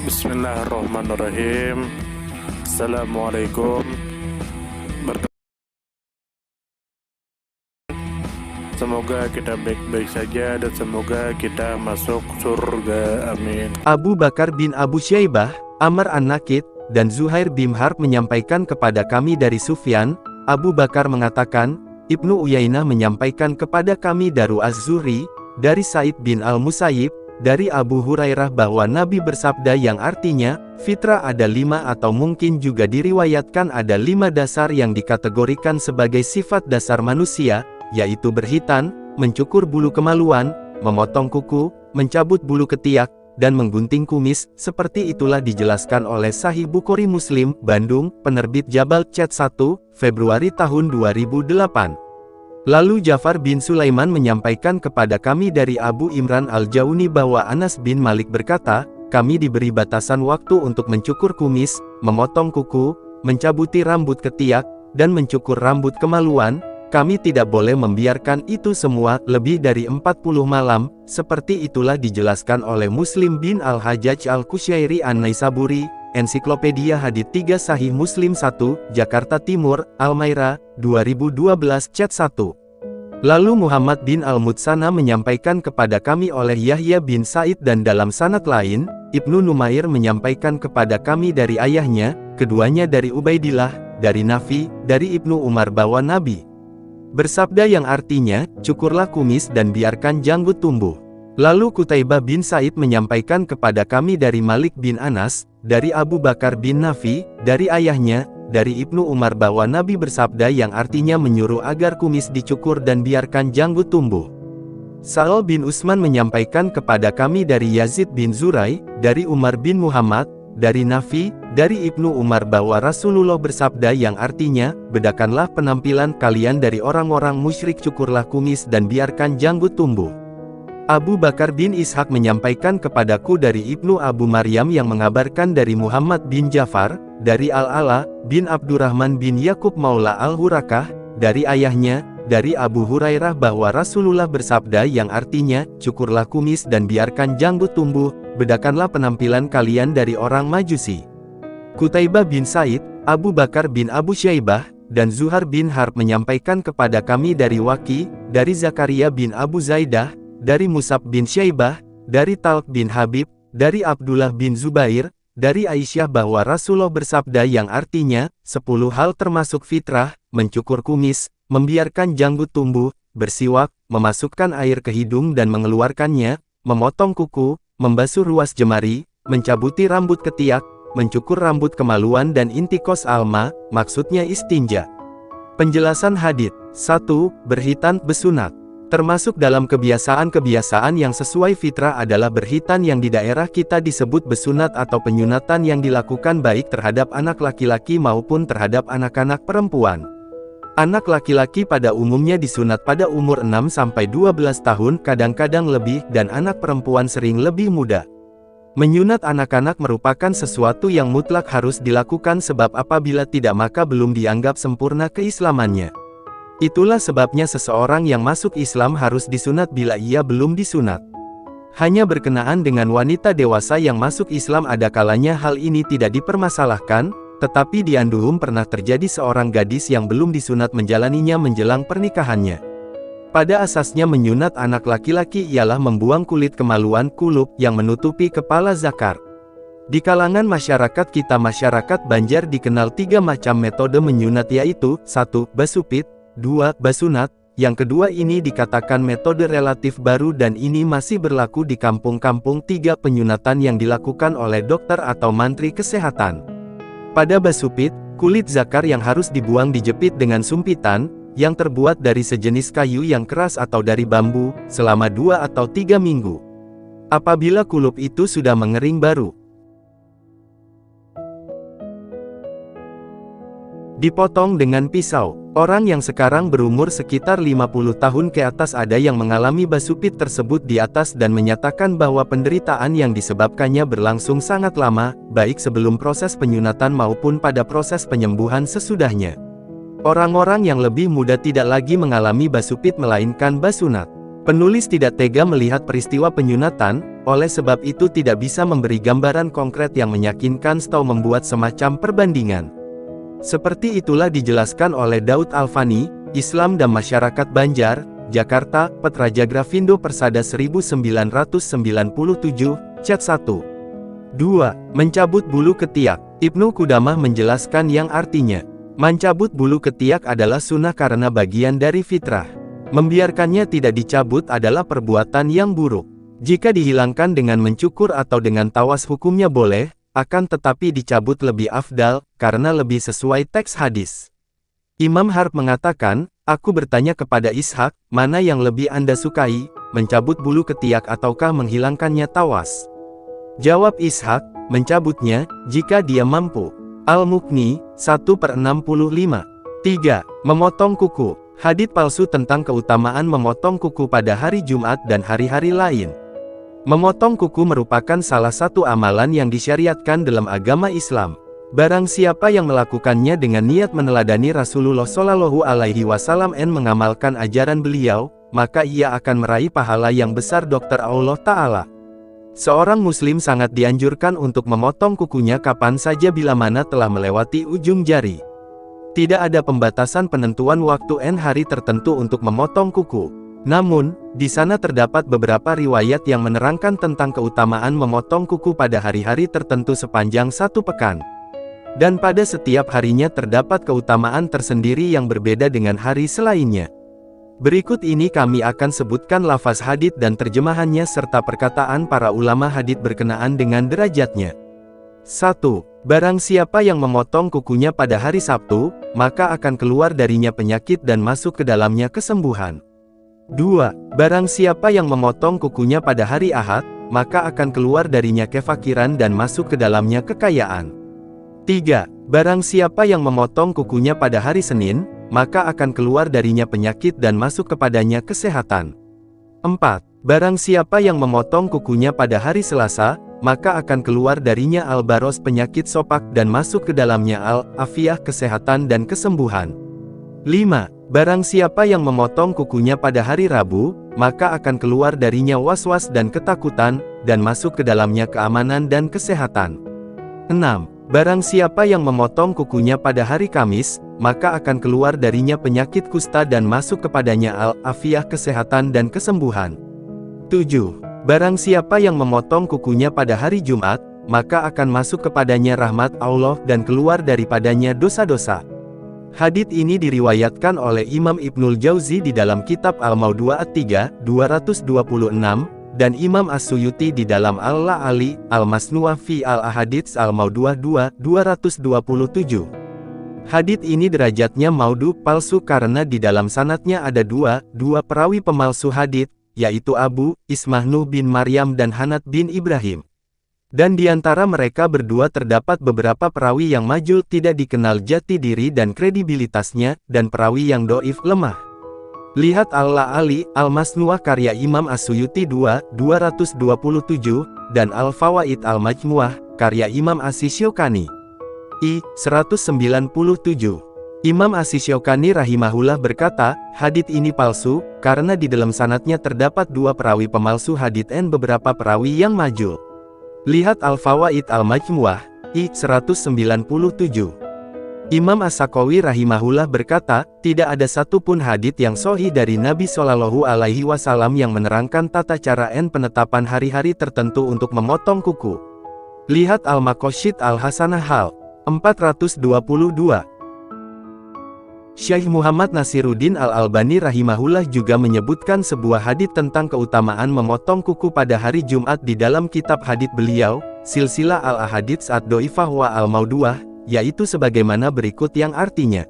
Bismillahirrahmanirrahim. Assalamualaikum. Semoga kita baik-baik saja dan semoga kita masuk surga. Amin. Abu Bakar bin Abu Syaibah, Amr an-Nakid, dan Zuhair bin Harb menyampaikan kepada kami dari Sufyan. Abu Bakar mengatakan, Ibnu Uyainah menyampaikan kepada kami dari Az-Zuhri, dari Sa'id bin Al-Musayyib, dari Abu Hurairah bahwa Nabi bersabda yang artinya, fitrah ada 5 atau mungkin juga diriwayatkan ada 5 dasar yang dikategorikan sebagai sifat dasar manusia, yaitu berhitan, mencukur bulu kemaluan, memotong kuku, mencabut bulu ketiak, dan menggunting kumis. Seperti itulah dijelaskan oleh Sahih Bukhari Muslim, Bandung, penerbit Jabal Chat 1, Februari tahun 2008. Lalu Ja'far bin Sulaiman menyampaikan kepada kami dari Abu Imran Al-Jauni bahwa Anas bin Malik berkata, kami diberi batasan waktu untuk mencukur kumis, memotong kuku, mencabuti rambut ketiak, dan mencukur rambut kemaluan. Kami tidak boleh membiarkan itu semua lebih dari 40 malam, seperti itulah dijelaskan oleh Muslim bin Al-Hajjaj Al-Kusyairi An-Naisaburi, Ensiklopedia Hadits 3 Sahih Muslim 1, Jakarta Timur, Almaira, 2012 Chat 1. Lalu Muhammad bin Al-Mutsana menyampaikan kepada kami oleh Yahya bin Sa'id dan dalam sanad lain, Ibnu Numair menyampaikan kepada kami dari ayahnya, keduanya dari Ubaidillah, dari Nafi, dari Ibnu Umar bahwa Nabi bersabda yang artinya, cukurlah kumis dan biarkan janggut tumbuh. Lalu Qutaibah bin Sa'id menyampaikan kepada kami dari Malik bin Anas, dari Abu Bakar bin Nafi, dari ayahnya, dari Ibnu Umar bahwa Nabi bersabda yang artinya menyuruh agar kumis dicukur dan biarkan janggut tumbuh. Sa'al bin Utsman menyampaikan kepada kami dari Yazid bin Zurai, dari Umar bin Muhammad, dari Nafi, dari Ibnu Umar bahwa Rasulullah bersabda yang artinya, bedakanlah penampilan kalian dari orang-orang musyrik, cukurlah kumis dan biarkan janggut tumbuh. Abu Bakar bin Ishaq menyampaikan kepadaku dari Ibnu Abu Maryam yang mengabarkan dari Muhammad bin Ja'far, dari Al-Ala, bin Abdurrahman bin Yakub Maula Al-Hurakah, dari ayahnya, dari Abu Hurairah bahwa Rasulullah bersabda yang artinya, cukurlah kumis dan biarkan janggut tumbuh, bedakanlah penampilan kalian dari orang Majusi. Qutaibah bin Sa'id, Abu Bakar bin Abu Syaibah, dan Zuhair bin Harb menyampaikan kepada kami dari Waki, dari Zakaria bin Abu Zaidah, dari Musab bin Syaibah, dari Talq bin Habib, dari Abdullah bin Zubair, dari Aisyah bahwa Rasulullah bersabda yang artinya, 10 hal termasuk fitrah, mencukur kumis, membiarkan janggut tumbuh, bersiwak, memasukkan air ke hidung dan mengeluarkannya, memotong kuku, membasuh ruas jemari, mencabuti rambut ketiak, mencukur rambut kemaluan dan intikos alma, maksudnya istinja. Penjelasan hadits. 1. Berhitan besunat. Termasuk dalam kebiasaan-kebiasaan yang sesuai fitrah adalah berhitan yang di daerah kita disebut besunat atau penyunatan yang dilakukan baik terhadap anak laki-laki maupun terhadap anak-anak perempuan. Anak laki-laki pada umumnya disunat pada umur 6-12 tahun, kadang-kadang lebih, dan anak perempuan sering lebih muda. Menyunat anak-anak merupakan sesuatu yang mutlak harus dilakukan sebab apabila tidak maka belum dianggap sempurna keislamannya. Itulah sebabnya seseorang yang masuk Islam harus disunat bila ia belum disunat. Hanya berkenaan dengan wanita dewasa yang masuk Islam ada kalanya hal ini tidak dipermasalahkan, tetapi di Anduhum pernah terjadi seorang gadis yang belum disunat menjalaninya menjelang pernikahannya. Pada asasnya menyunat anak laki-laki ialah membuang kulit kemaluan kulub yang menutupi kepala zakar. Di kalangan masyarakat kita masyarakat Banjar dikenal 3 macam metode menyunat yaitu 1. Basupit, 2. Basunat, yang kedua ini dikatakan metode relatif baru dan ini masih berlaku di kampung-kampung. 3. Penyunatan yang dilakukan oleh dokter atau mantri kesehatan. Pada basupit, kulit zakar yang harus dibuang dijepit dengan sumpitan, yang terbuat dari sejenis kayu yang keras atau dari bambu, selama 2 atau 3 minggu. Apabila kulub itu sudah mengering baru dipotong dengan pisau. Orang yang sekarang berumur sekitar 50 tahun ke atas ada yang mengalami basupit tersebut di atas dan menyatakan bahwa penderitaan yang disebabkannya berlangsung sangat lama, baik sebelum proses penyunatan maupun pada proses penyembuhan sesudahnya. Orang-orang yang lebih muda tidak lagi mengalami basupit melainkan basunat. Penulis tidak tega melihat peristiwa penyunatan, oleh sebab itu tidak bisa memberi gambaran konkret yang meyakinkan atau membuat semacam perbandingan. Seperti itulah dijelaskan oleh Daud Alfani, Islam dan Masyarakat Banjar, Jakarta, Petraja Grafindo Persada 1997, Cat 1. 2. Mencabut bulu ketiak. Ibnu Qudamah menjelaskan yang artinya, mencabut bulu ketiak adalah sunnah karena bagian dari fitrah. Membiarkannya tidak dicabut adalah perbuatan yang buruk. Jika dihilangkan dengan mencukur atau dengan tawas hukumnya boleh, akan tetapi dicabut lebih afdal, karena lebih sesuai teks hadis. Imam Harb mengatakan, aku bertanya kepada Ishak, mana yang lebih Anda sukai, mencabut bulu ketiak ataukah menghilangkannya tawas? Jawab Ishak, mencabutnya, jika dia mampu. Al-Mughni, 1/65. 3. Memotong kuku. Hadits palsu tentang keutamaan memotong kuku pada hari Jumat dan hari-hari lain. Memotong kuku merupakan salah satu amalan yang disyariatkan dalam agama Islam. Barang siapa yang melakukannya dengan niat meneladani Rasulullah Shallallahu Alaihi Wasallam dan mengamalkan ajaran beliau, maka ia akan meraih pahala yang besar Dr. Allah Ta'ala. Seorang muslim sangat dianjurkan untuk memotong kukunya kapan saja bila mana telah melewati ujung jari. Tidak ada pembatasan penentuan waktu dan hari tertentu untuk memotong kuku. Namun, di sana terdapat beberapa riwayat yang menerangkan tentang keutamaan memotong kuku pada hari-hari tertentu sepanjang satu pekan. Dan pada setiap harinya terdapat keutamaan tersendiri yang berbeda dengan hari selainnya. Berikut ini kami akan sebutkan lafaz hadits dan terjemahannya serta perkataan para ulama hadits berkenaan dengan derajatnya. 1. Barang siapa yang memotong kukunya pada hari Sabtu, maka akan keluar darinya penyakit dan masuk ke dalamnya kesembuhan. 2. Barang siapa yang memotong kukunya pada hari Ahad, maka akan keluar darinya kefakiran dan masuk ke dalamnya kekayaan. 3. Barang siapa yang memotong kukunya pada hari Senin, maka akan keluar darinya penyakit dan masuk kepadanya kesehatan. 4. Barang siapa yang memotong kukunya pada hari Selasa, maka akan keluar darinya al-baros penyakit sopak dan masuk ke dalamnya al-afiyah kesehatan dan kesembuhan. 5. Barang siapa yang memotong kukunya pada hari Rabu, maka akan keluar darinya was-was dan ketakutan, dan masuk ke dalamnya keamanan dan kesehatan. 6. Barang siapa yang memotong kukunya pada hari Kamis, maka akan keluar darinya penyakit kusta dan masuk kepadanya al-afiyah kesehatan dan kesembuhan. 7. Barang siapa yang memotong kukunya pada hari Jumat, maka akan masuk kepadanya rahmat Allah dan keluar daripadanya dosa-dosa. Hadits ini diriwayatkan oleh Imam Ibnul Jauzi di dalam kitab Al-Mawdu'at 3, 226, dan Imam As-Suyuti di dalam Al-La'ali, Al-Masnu'ah fi Al-Ahadits Al-Mawdu'ah 2, 227. Hadits ini derajatnya maudhu palsu karena di dalam sanadnya ada dua perawi pemalsu hadits, yaitu Abu Ismah Nuh bin Maryam dan Hanad bin Ibrahim. Dan di antara mereka berdua terdapat beberapa perawi yang majul tidak dikenal jati diri dan kredibilitasnya, dan perawi yang doif lemah. Lihat Al-La'ali, Al-Masnu'ah karya Imam As-Suyuti 2, 227, dan Al-Fawaid Al-Majmu'ah, karya Imam As-Syaukani. I. 197. Imam As-Syaukani rahimahullah berkata, hadits ini palsu, karena di dalam sanadnya terdapat dua perawi pemalsu hadits dan beberapa perawi yang majul. Lihat Al-Fawaid Al-Majmu'ah, I. 197. Imam As-Sakawi rahimahullah berkata, tidak ada satupun hadits yang sahih dari Nabi Shallallahu Alaihi Wasallam yang menerangkan tata cara dan penetapan hari-hari tertentu untuk memotong kuku. Lihat Al-Maqasid Al-Hasanah Hal. 422. Syekh Muhammad Nasiruddin Al-Albani rahimahullah juga menyebutkan sebuah hadits tentang keutamaan memotong kuku pada hari Jumat di dalam kitab hadits beliau, Silsilah Al-Ahadits Ad-Dhaifah wa Al-Mawdu'ah, yaitu sebagaimana berikut yang artinya,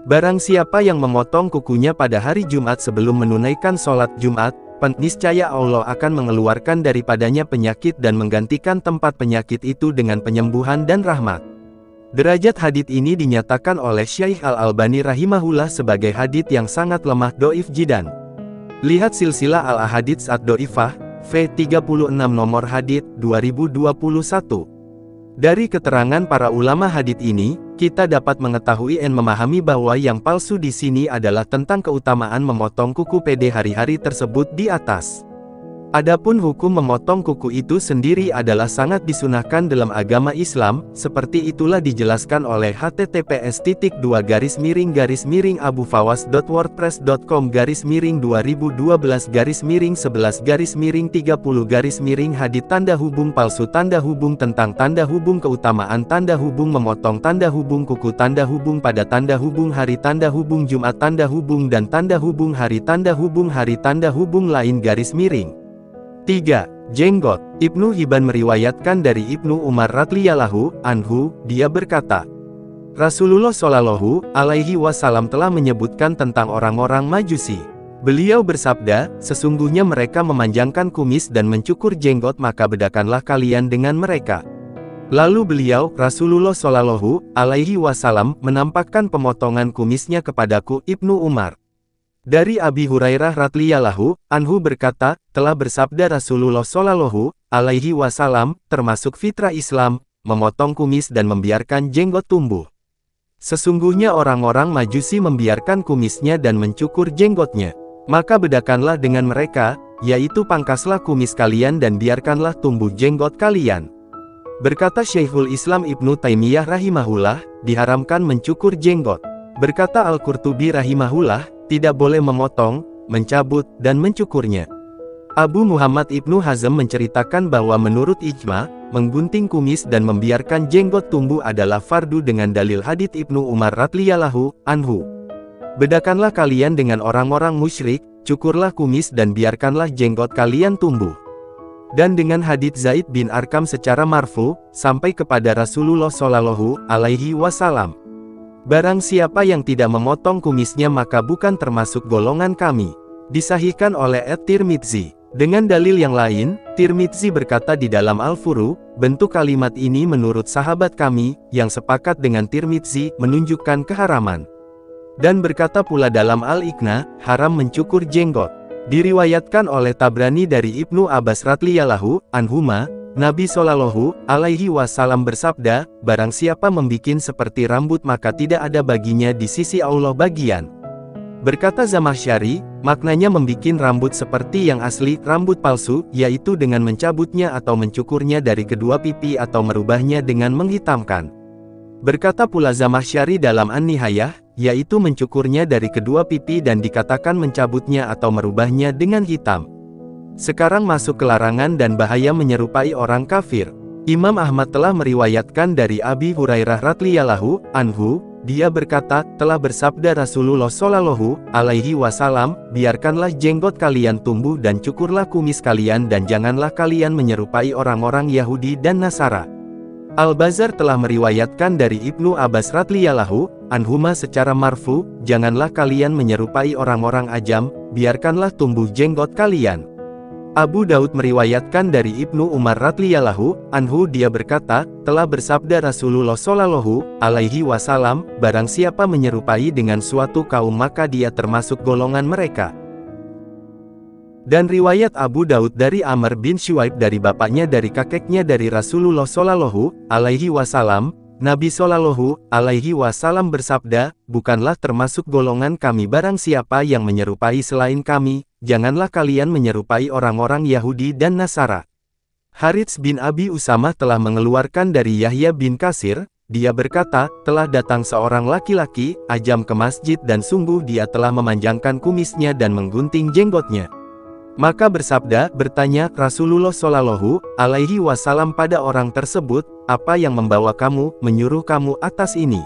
barang siapa yang memotong kukunya pada hari Jumat sebelum menunaikan sholat Jumat, niscaya Allah akan mengeluarkan daripadanya penyakit dan menggantikan tempat penyakit itu dengan penyembuhan dan rahmat. Derajat hadits ini dinyatakan oleh Syekh Al-Albani rahimahullah sebagai hadits yang sangat lemah doif jidan. Lihat Silsilah Al-Ahadits Ad-Dhaifah, V36 nomor hadits 2021. Dari keterangan para ulama hadits ini, kita dapat mengetahui dan memahami bahwa yang palsu di sini adalah tentang keutamaan memotong kuku pada hari-hari tersebut di atas. Adapun hukum memotong kuku itu sendiri adalah sangat disunahkan dalam agama Islam, seperti itulah dijelaskan oleh https://abufawas.wordpress.com/2012-11-30 hadits tanda hubung palsu tanda hubung tentang tanda hubung keutamaan tanda hubung memotong tanda hubung kuku tanda hubung pada tanda hubung hari tanda hubung Jumat tanda hubung dan tanda hubung hari tanda hubung lain garis miring. 3. Jenggot. Ibnu Hibban meriwayatkan dari Ibnu Umar radhiyallahu anhu, dia berkata, Rasulullah shallallahu alaihi wasallam telah menyebutkan tentang orang-orang Majusi. Beliau bersabda, sesungguhnya mereka memanjangkan kumis dan mencukur jenggot, maka bedakanlah kalian dengan mereka. Lalu beliau, Rasulullah shallallahu alaihi wasallam, menampakkan pemotongan kumisnya kepadaku. Ibnu Umar dari Abi Hurairah radhiyallahu anhu berkata, telah bersabda Rasulullah shallallahu alaihi wasallam, termasuk fitrah Islam, memotong kumis dan membiarkan jenggot tumbuh. Sesungguhnya orang-orang Majusi membiarkan kumisnya dan mencukur jenggotnya. Maka bedakanlah dengan mereka, yaitu pangkaslah kumis kalian dan biarkanlah tumbuh jenggot kalian. Berkata Syekhul Islam Ibnu Taimiyah rahimahullah, diharamkan mencukur jenggot. Berkata Al-Qurtubi rahimahullah, tidak boleh memotong, mencabut, dan mencukurnya. Abu Muhammad Ibnu Hazm menceritakan bahwa menurut ijma, menggunting kumis dan membiarkan jenggot tumbuh adalah fardu dengan dalil hadits Ibnu Umar radhiyallahu anhu. Bedakanlah kalian dengan orang-orang musyrik, cukurlah kumis dan biarkanlah jenggot kalian tumbuh. Dan dengan hadits Zaid bin Arqam secara marfu, sampai kepada Rasulullah shallallahu alaihi wasallam. Barang siapa yang tidak memotong kumisnya maka bukan termasuk golongan kami. Disahihkan oleh At-Tirmidzi. Dengan dalil yang lain, Tirmidzi berkata di dalam Al-Furu, bentuk kalimat ini menurut sahabat kami, yang sepakat dengan Tirmidzi, menunjukkan keharaman. Dan berkata pula dalam Al-Iqna, haram mencukur jenggot. Diriwayatkan oleh Tabrani dari Ibnu Abbas radhiyallahu anhuma, Nabi Shallallahu alaihi wasallam bersabda, barang siapa membikin seperti rambut maka tidak ada baginya di sisi Allah bagian. Berkata Zamakhsyari, maknanya membikin rambut seperti yang asli, rambut palsu, yaitu dengan mencabutnya atau mencukurnya dari kedua pipi atau merubahnya dengan menghitamkan. Berkata pula Zamakhsyari dalam An-Nihayah, yaitu mencukurnya dari kedua pipi dan dikatakan mencabutnya atau merubahnya dengan hitam. Sekarang masuk ke larangan dan bahaya menyerupai orang kafir. Imam Ahmad telah meriwayatkan dari Abi Hurairah radhiyallahu anhu, dia berkata, telah bersabda Rasulullah shallallahu alaihi wasallam, biarkanlah jenggot kalian tumbuh dan cukurlah kumis kalian dan janganlah kalian menyerupai orang-orang Yahudi dan Nasara. Al-Bazar telah meriwayatkan dari Ibnu Abbas radhiyallahu anhuma secara marfu, janganlah kalian menyerupai orang-orang ajam, biarkanlah tumbuh jenggot kalian. Abu Daud meriwayatkan dari Ibnu Umar radhiyallahu anhu, dia berkata, telah bersabda Rasulullah shallallahu alaihi wasallam, barang siapa menyerupai dengan suatu kaum maka dia termasuk golongan mereka. Dan riwayat Abu Daud dari Amr bin Syuaib dari bapaknya dari kakeknya dari Rasulullah shallallahu alaihi wasallam, Nabi shallallahu alaihi wasallam bersabda, bukanlah termasuk golongan kami barang siapa yang menyerupai selain kami, janganlah kalian menyerupai orang-orang Yahudi dan Nasara. Harits bin Abi Usamah telah mengeluarkan dari Yahya bin Kasir, dia berkata, telah datang seorang laki-laki, ajam ke masjid dan sungguh dia telah memanjangkan kumisnya dan menggunting jenggotnya. Maka bertanya Rasulullah shallallahu alaihi wasallam pada orang tersebut, apa yang membawa kamu, menyuruh kamu atas ini?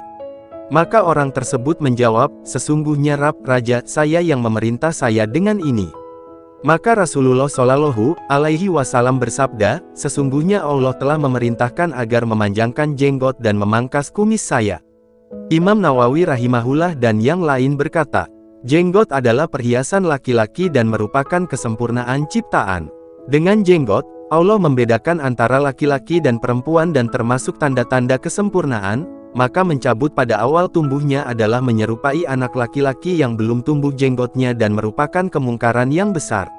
Maka orang tersebut menjawab, sesungguhnya Raja saya yang memerintah saya dengan ini. Maka Rasulullah shallallahu alaihi wasallam bersabda, sesungguhnya Allah telah memerintahkan agar memanjangkan jenggot dan memangkas kumis saya. Imam Nawawi rahimahullah dan yang lain berkata, jenggot adalah perhiasan laki-laki dan merupakan kesempurnaan ciptaan. Dengan jenggot, Allah membedakan antara laki-laki dan perempuan dan termasuk tanda-tanda kesempurnaan, maka mencabut pada awal tumbuhnya adalah menyerupai anak laki-laki yang belum tumbuh jenggotnya dan merupakan kemungkaran yang besar.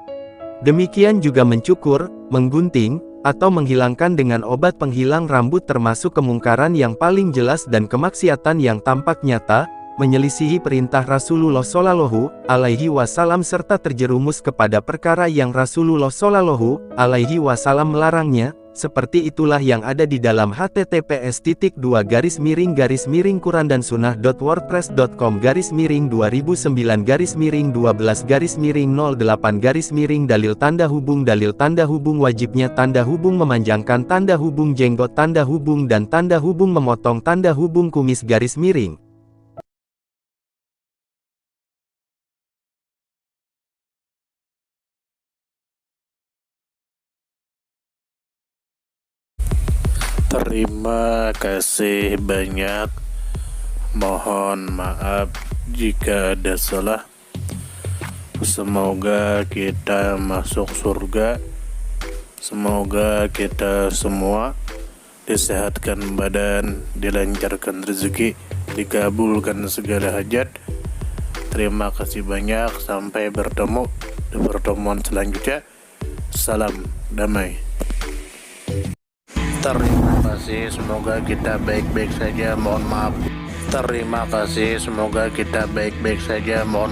Demikian juga mencukur, menggunting, atau menghilangkan dengan obat penghilang rambut termasuk kemungkaran yang paling jelas dan kemaksiatan yang tampak nyata, menyelisihi perintah Rasulullah Shallallahu Alaihi Wasallam serta terjerumus kepada perkara yang Rasulullah Shallallahu Alaihi Wasallam melarangnya. Seperti itulah yang ada di dalam https://qurandansunnah.wordpress.com/2009-12-08-dalil tanda hubung wajibnya tanda hubung memanjangkan tanda hubung jenggot tanda hubung dan tanda hubung memotong tanda hubung kumis garis miring. Terima kasih banyak. Mohon maaf jika ada salah. Semoga kita masuk surga. Semoga kita semua disehatkan badan, dilancarkan rezeki, dikabulkan segala hajat. Terima kasih banyak. Sampai bertemu di pertemuan selanjutnya. Salam damai. Terima kasih, semoga kita baik-baik saja. Mohon maaf. Terima kasih, semoga kita baik-baik saja. Mohon maaf.